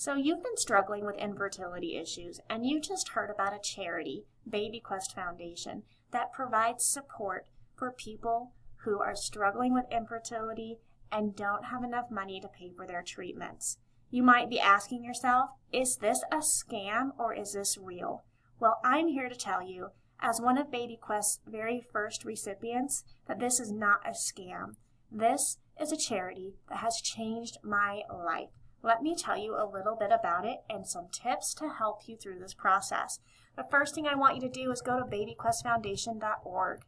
So you've been struggling with infertility issues, and you just heard about a charity, BabyQuest Foundation, that provides support for people who are struggling with infertility and don't have enough money to pay for their treatments. You might be asking yourself, is this a scam or is this real? Well, I'm here to tell you, as one of BabyQuest's very first recipients, that this is not a scam. This is a charity that has changed my life. Let me tell you a little bit about it and some tips to help you through this process. The first thing I want you to do is go to babyquestfoundation.org.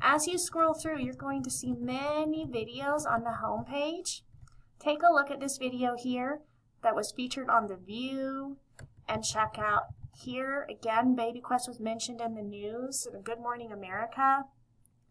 As you scroll through, you're going to see many videos on the home page. Take a look at this video here that was featured on The View, and check out here, again, BabyQuest was mentioned in the news, Good Morning America.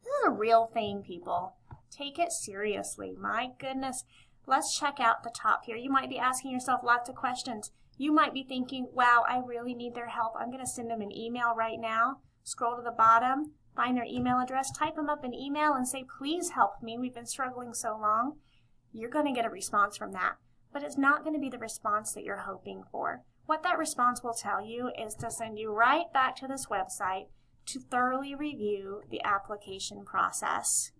This is a real thing, people. Take it seriously. My goodness. Let's check out the top here. You might be asking yourself lots of questions. You might be thinking, wow, I really need their help. I'm going to send them an email right now. Scroll to the bottom, find their email address, type them up an email and say, please help me. We've been struggling so long. You're going to get a response from that, but it's not going to be the response that you're hoping for. What that response will tell you is to send you right back to this website to thoroughly review the application process.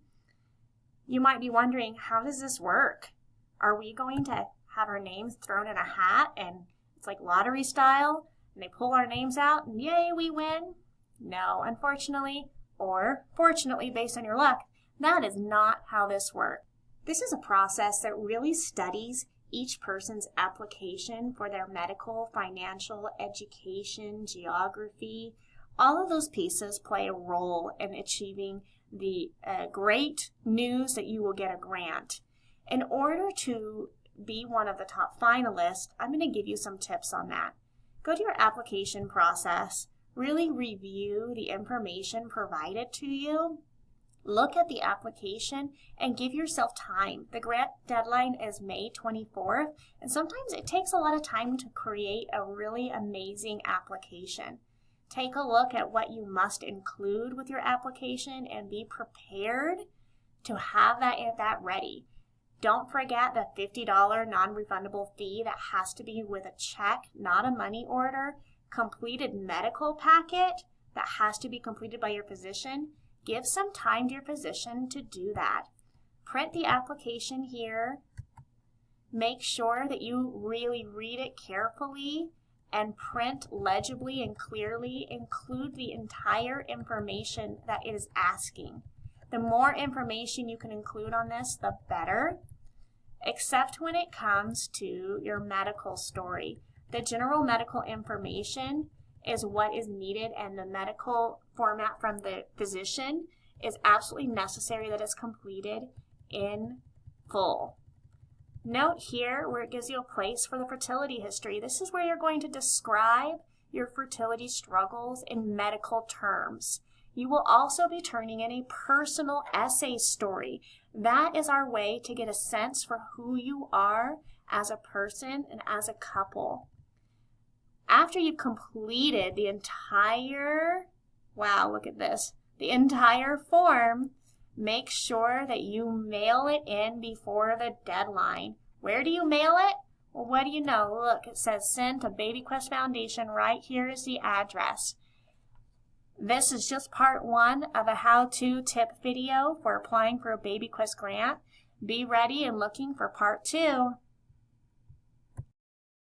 You might be wondering, how does this work? Are we going to have our names thrown in a hat and it's like lottery style and they pull our names out and yay, we win? No, unfortunately, or fortunately based on your luck, that is not how this works. This is a process that really studies each person's application for their medical, financial, education, geography. All of those pieces play a role in achieving the great news that you will get a grant. In order to be one of the top finalists, I'm going to give you some tips on that. Go to your application process, really review the information provided to you, look at the application, and give yourself time. The grant deadline is May 24th, and sometimes it takes a lot of time to create a really amazing application. Take a look at what you must include with your application and be prepared to have that ready. Don't forget the $50 non-refundable fee that has to be with a check, not a money order. Completed medical packet that has to be completed by your physician. Give some time to your physician to do that. Print the application here. Make sure that you really read it carefully and print legibly and clearly. Include the entire information that it is asking. The more information you can include on this, the better, except when it comes to your medical story. The general medical information is what is needed, and the medical format from the physician is absolutely necessary that it's completed in full. Note here where it gives you a place for the fertility history. This is where you're going to describe your fertility struggles in medical terms. You will also be turning in a personal essay story. That is our way to get a sense for who you are as a person and as a couple. After you've completed the entire, wow, look at this, the entire form, make sure that you mail it in before the deadline. Where do you mail it? Well, what do you know? Look, it says send to BabyQuest Foundation. Right here is the address. This is just part one of a how-to tip video for applying for a BabyQuest grant. Be ready and looking for part two.